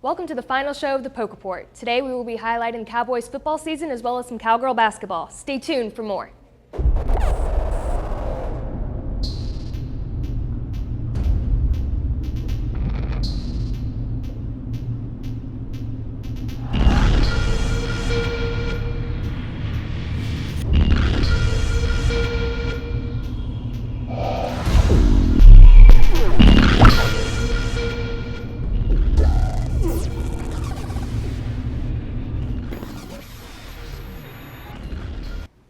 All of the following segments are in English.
Welcome to the final show of the Poke Report. Today we will be highlighting the Cowboys football season as well as some Cowgirl basketball. Stay tuned for more.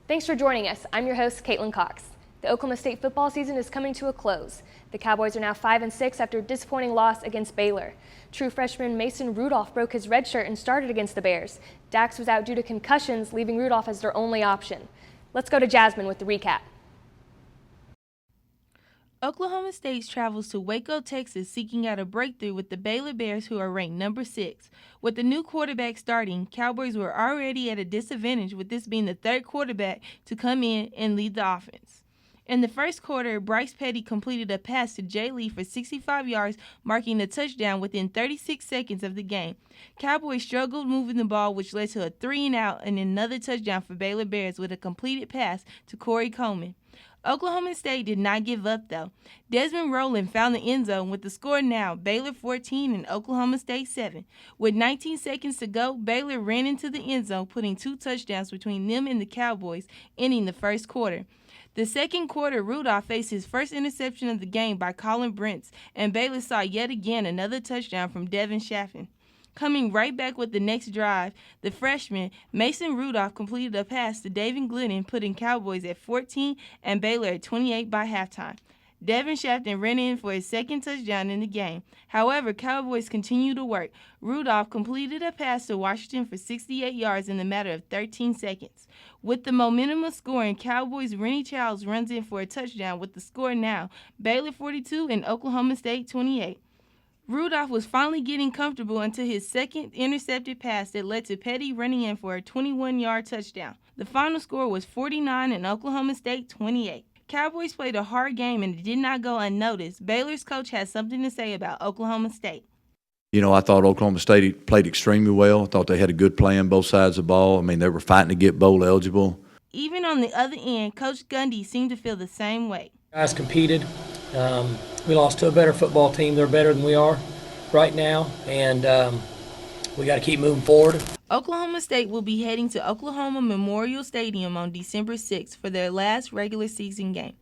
Thanks for joining us. I'm your host, Caitlin Cox. The Oklahoma State football season is coming to a close. The Cowboys are now 5-6 after a disappointing loss against Baylor. True freshman Mason Rudolph broke his red shirt and started against the Bears. Dax was out due to concussions, leaving Rudolph as their only option. Let's go to Jasmine with the recap. Oklahoma State travels to Waco, Texas, seeking out a breakthrough with the Baylor Bears, who are ranked number 6. With the new quarterback starting, Cowboys were already at a disadvantage, with this being the third quarterback to come in and lead the offense. In the first quarter, Bryce Petty completed a pass to Jay Lee for 65 yards, marking a touchdown within 36 seconds of the game. Cowboys struggled moving the ball, which led to a 3-and-out and another touchdown for Baylor Bears with a completed pass to Corey Coleman. Oklahoma State did not give up, though. Desmond Rowland found the end zone with the score now, Baylor 14 and Oklahoma State 7. With 19 seconds to go, Baylor ran into the end zone, putting 2 touchdowns between them and the Cowboys, ending the first quarter. The second quarter, Rudolph faced his first interception of the game by Colin Brentz, and Baylor saw yet again another touchdown from Devin Chaffin. Coming right back with the next drive, the freshman Mason Rudolph completed a pass to David Glidden, putting Cowboys at 14 and Baylor at 28 by halftime. Devin Chaffin ran in for his second touchdown in the game. However, Cowboys continued to work. Rudolph completed a pass to Washington for 68 yards in a matter of 13 seconds. With the momentum of scoring, Cowboys' Rennie Childs runs in for a touchdown with the score now, Baylor 42 and Oklahoma State 28. Rudolph was finally getting comfortable until his second intercepted pass that led to Petty running in for a 21-yard touchdown. The final score was 49 and Oklahoma State 28. Cowboys played a hard game and it did not go unnoticed. Baylor's coach has something to say about Oklahoma State. You know, I thought Oklahoma State played extremely well. I thought they had a good play on both sides of the ball. I mean, they were fighting to get bowl eligible. Even on the other end, Coach Gundy seemed to feel the same way. Guys competed. We lost to a better football team. They're better than we are right now, and we got to keep moving forward. Oklahoma State will be heading to Oklahoma Memorial Stadium on December 6th for their last regular season game.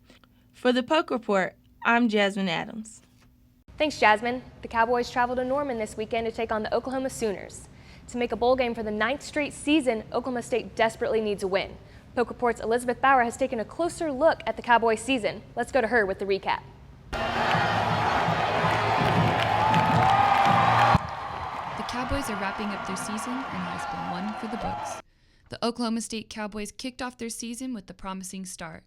For the Poke Report, I'm Jasmine Adams. Thanks, Jasmine. The Cowboys travel to Norman this weekend to take on the Oklahoma Sooners. To make a bowl game for the 9th straight season, Oklahoma State desperately needs a win. Poke Report's Elizabeth Bauer has taken a closer look at the Cowboys season. Let's go to her with the recap. The Cowboys are wrapping up their season and has been one for the books. The Oklahoma State Cowboys kicked off their season with a promising start.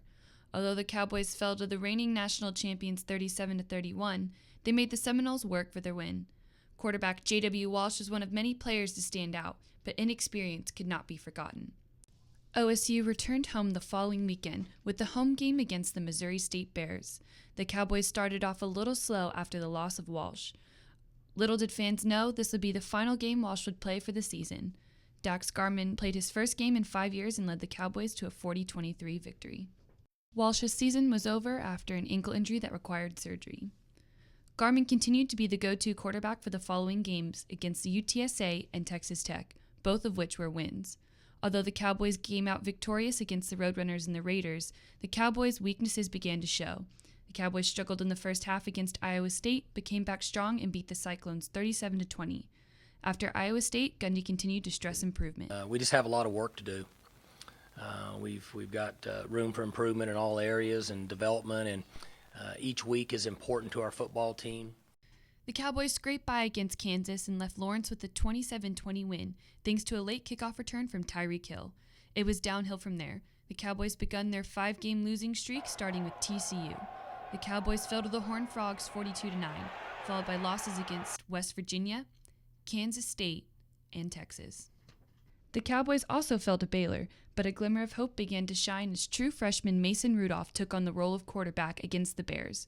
Although the Cowboys fell to the reigning national champions 37-31, they made the Seminoles work for their win. Quarterback J.W. Walsh was one of many players to stand out, but inexperience could not be forgotten. OSU returned home the following weekend with the home game against the Missouri State Bears. The Cowboys started off a little slow after the loss of Walsh. Little did fans know this would be the final game Walsh would play for the season. Dax Garman played his first game in 5 years and led the Cowboys to a 40-23 victory. Walsh's season was over after an ankle injury that required surgery. Garman continued to be the go-to quarterback for the following games against the UTSA and Texas Tech, both of which were wins. Although the Cowboys came out victorious against the Roadrunners and the Raiders, the Cowboys' weaknesses began to show. The Cowboys struggled in the first half against Iowa State, but came back strong and beat the Cyclones 37-20. After Iowa State, Gundy continued to stress improvement. We just have a lot of work to do. We've got room for improvement in all areas and development, and each week is important to our football team. The Cowboys scraped by against Kansas and left Lawrence with a 27-20 win, thanks to a late kickoff return from Tyreek Hill. It was downhill from there. The Cowboys begun their 5-game losing streak, starting with TCU. The Cowboys fell to the Horned Frogs 42-9, followed by losses against West Virginia, Kansas State, and Texas. The Cowboys also fell to Baylor, but a glimmer of hope began to shine as true freshman Mason Rudolph took on the role of quarterback against the Bears.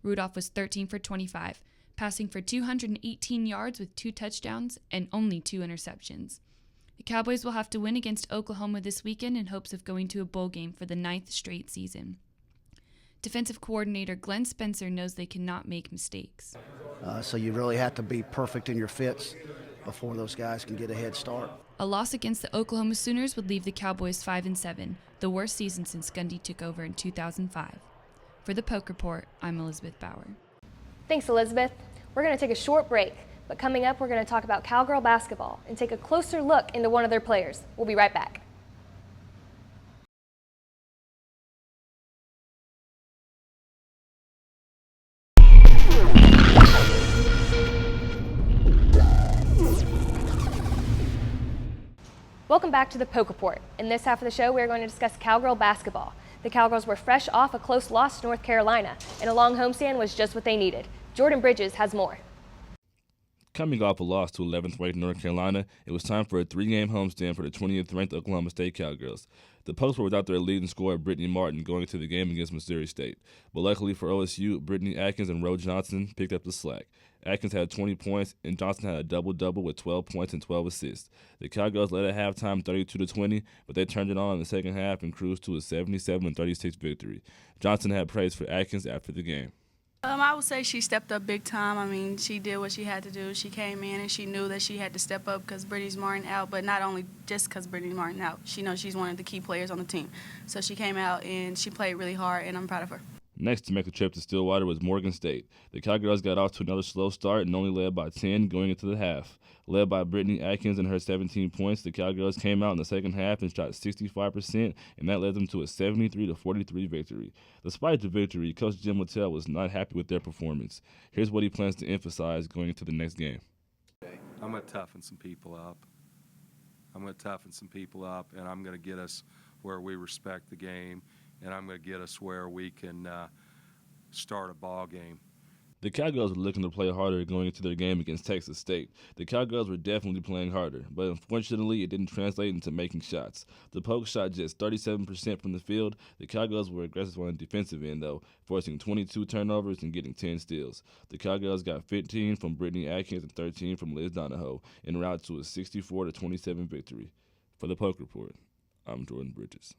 Rudolph was 13 for 25, passing for 218 yards with 2 touchdowns and only 2 interceptions. The Cowboys will have to win against Oklahoma this weekend in hopes of going to a bowl game for the 9th straight season. Defensive coordinator Glenn Spencer knows they cannot make mistakes. So you really have to be perfect in your fits before those guys can get a head start. A loss against the Oklahoma Sooners would leave the Cowboys 5-7, the worst season since Gundy took over in 2005. For the Poke Report, I'm Elizabeth Bauer. Thanks, Elizabeth. We're going to take a short break, but coming up, we're going to talk about Cowgirl basketball and take a closer look into one of their players. We'll be right back. Welcome back to the Poke Report. In this half of the show, we are going to discuss Cowgirl basketball. The Cowgirls were fresh off a close loss to North Carolina, and a long homestand was just what they needed. Jordan Bridges has more. Coming off a loss to 11th-ranked North Carolina, it was time for a 3-game homestand for the 20th-ranked Oklahoma State Cowgirls. The Pokes were without their leading scorer, Brittany Martin, going into the game against Missouri State. But luckily for OSU, Brittany Atkins and Rose Johnson picked up the slack. Atkins had 20 points, and Johnson had a double-double with 12 points and 12 assists. The Cowgirls led at halftime 32-20, but they turned it on in the second half and cruised to a 77-36 victory. Johnson had praise for Atkins after the game. I would say she stepped up big time. I mean, she did what she had to do. She came in and she knew that she had to step up because Brittany Martin out, but not only just because Brittany Martin out. She knows she's one of the key players on the team. So she came out and she played really hard, and I'm proud of her. Next to make the trip to Stillwater was Morgan State. The Cowgirls got off to another slow start and only led by 10 going into the half. Led by Brittany Atkins and her 17 points, the Cowgirls came out in the second half and shot 65%, and that led them to a 73-43 victory. Despite the victory, Coach Jim Littell was not happy with their performance. Here's what he plans to emphasize going into the next game. I'm going to toughen some people up. and I'm going to get us where we respect the game, and I'm going to get us where we can start a ball game. The Cowgirls were looking to play harder going into their game against Texas State. The Cowgirls were definitely playing harder, but unfortunately it didn't translate into making shots. The Pokes shot just 37% from the field. The Cowgirls were aggressive on the defensive end, though, forcing 22 turnovers and getting 10 steals. The Cowgirls got 15 from Brittany Atkins and 13 from Liz Donahoe, en route to a 64-27 victory. For the Poke Report, I'm Jordan Bridges.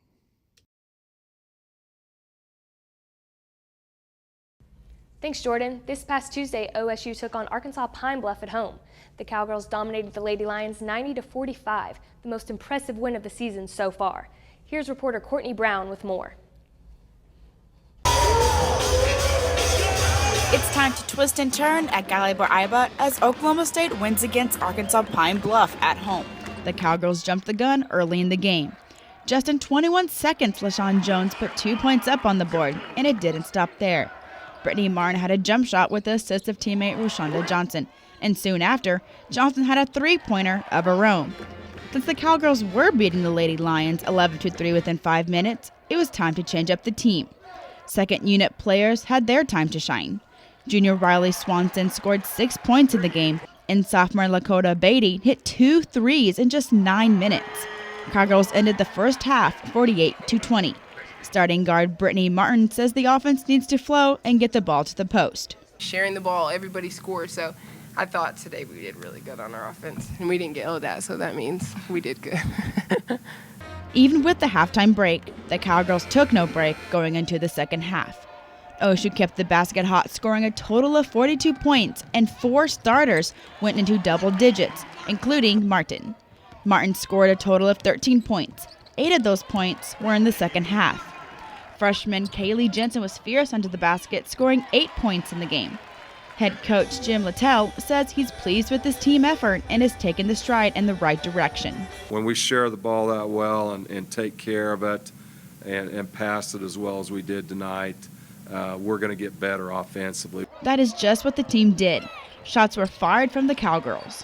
Thanks, Jordan. This past Tuesday, OSU took on Arkansas Pine Bluff at home. The Cowgirls dominated the Lady Lions 90-45, the most impressive win of the season so far. Here's reporter Courtney Brown with more. It's time to twist and turn at Gallibar-Iba as Oklahoma State wins against Arkansas Pine Bluff at home. The Cowgirls jumped the gun early in the game. Just in 21 seconds, LaShawn Jones put 2 points up on the board, and it didn't stop there. Brittany Martin had a jump shot with the assist of teammate Roshonda Johnson, and soon after, Johnson had a three-pointer of her own. Since the Cowgirls were beating the Lady Lions 11-3 within 5 minutes, it was time to change up the team. Second unit players had their time to shine. Junior Riley Swanson scored 6 points in the game, and sophomore Lakota Beatty hit 2 threes in just 9 minutes. Cowgirls ended the first half 48-20. Starting guard Brittany Martin says the offense needs to flow and get the ball to the post. Sharing the ball, everybody scored, so I thought today we did really good on our offense. And we didn't get yelled at, so that means we did good. Even with the halftime break, the Cowgirls took no break going into the second half. OSU kept the basket hot, scoring a total of 42 points, and 4 starters went into double digits, including Martin. Martin scored a total of 13 points. 8 of those points were in the second half. Freshman Kaylee Jensen was fierce under the basket, scoring 8 points in the game. Head coach Jim Littell says he's pleased with his team effort and has taken the stride in the right direction. When we share the ball that well and take care of it and pass it as well as we did tonight, we're going to get better offensively. That is just what the team did. Shots were fired from the Cowgirls.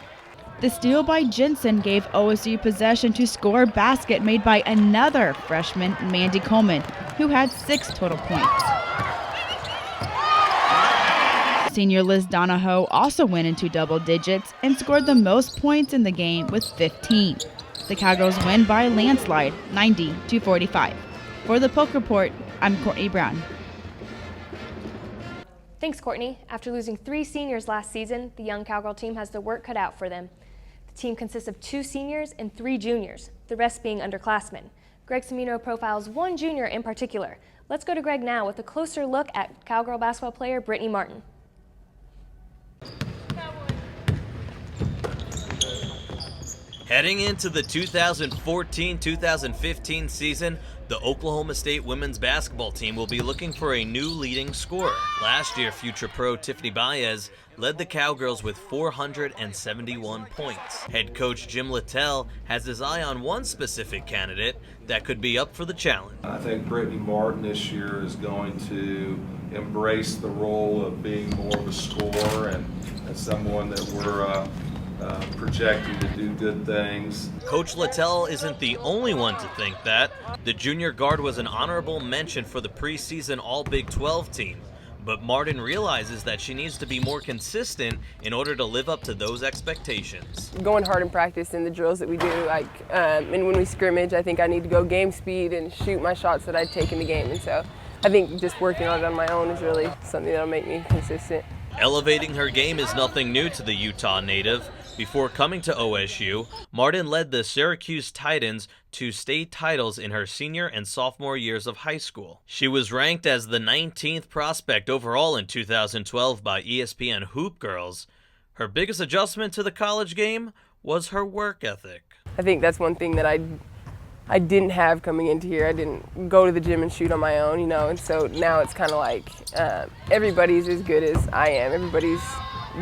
The steal by Jensen gave OSU possession to score a basket made by another freshman, Mandy Coleman, who had 6 total points. Senior Liz Donahoe also went into double digits and scored the most points in the game with 15. The Cowgirls win by a landslide, 90-45. For the Poke Report, I'm Courtney Brown. Thanks, Courtney. After losing 3 seniors last season, the young Cowgirl team has the work cut out for them. The team consists of 2 seniors and 3 juniors, the rest being underclassmen. Greg Cimino profiles one junior in particular. Let's go to Greg now with a closer look at Cowgirl basketball player Brittany Martin. Heading into the 2014-2015 season, the Oklahoma State women's basketball team will be looking for a new leading scorer. Last year, future pro Tiffany Baez led the Cowgirls with 471 points. Head coach Jim Littell has his eye on one specific candidate that could be up for the challenge. I think Brittany Martin this year is going to embrace the role of being more of a scorer and someone that we're projecting to do good things. Coach Littell isn't the only one to think that. The junior guard was an honorable mention for the preseason All-Big 12 team, but Martin realizes that she needs to be more consistent in order to live up to those expectations. Going hard in practice in the drills that we do, and when we scrimmage, I think I need to go game speed and shoot my shots that I take in the game, and so I think just working on it on my own is really something that'll make me consistent. Elevating her game is nothing new to the Utah native. Before coming to OSU, Martin led the Syracuse Titans to state titles in her senior and sophomore years of high school. She was ranked as the 19th prospect overall in 2012 by ESPN Hoop Girls. Her biggest adjustment to the college game was her work ethic. I think that's one thing that I didn't have coming into here. I didn't go to the gym and shoot on my own, and so now it's kind of like everybody's as good as I am. Everybody's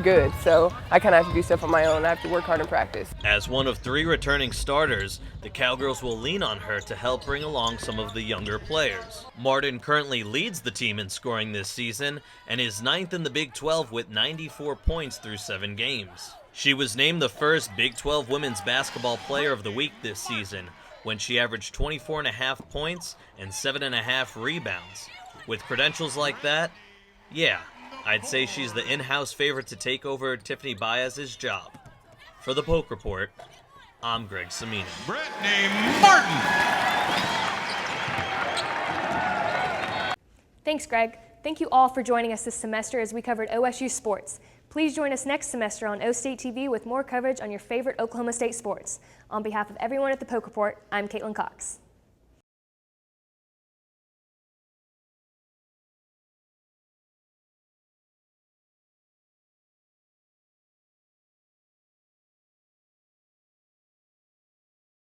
good, so I kind of have to do stuff on my own. I have to work hard in practice. As one of 3 returning starters, the Cowgirls will lean on her to help bring along some of the younger players. Martin currently leads the team in scoring this season and is 9th in the Big 12 with 94 points through 7 games. She was named the first Big 12 Women's Basketball Player of the Week this season, when she averaged 24.5 points and 7.5 rebounds. With credentials like that, yeah, I'd say she's the in-house favorite to take over Tiffany Baez's job. For the Poke Report, I'm Greg Cimino. Brittany Martin! Thanks, Greg. Thank you all for joining us this semester as we covered OSU sports. Please join us next semester on O State TV with more coverage on your favorite Oklahoma State sports. On behalf of everyone at the Poke Report, I'm Caitlin Cox.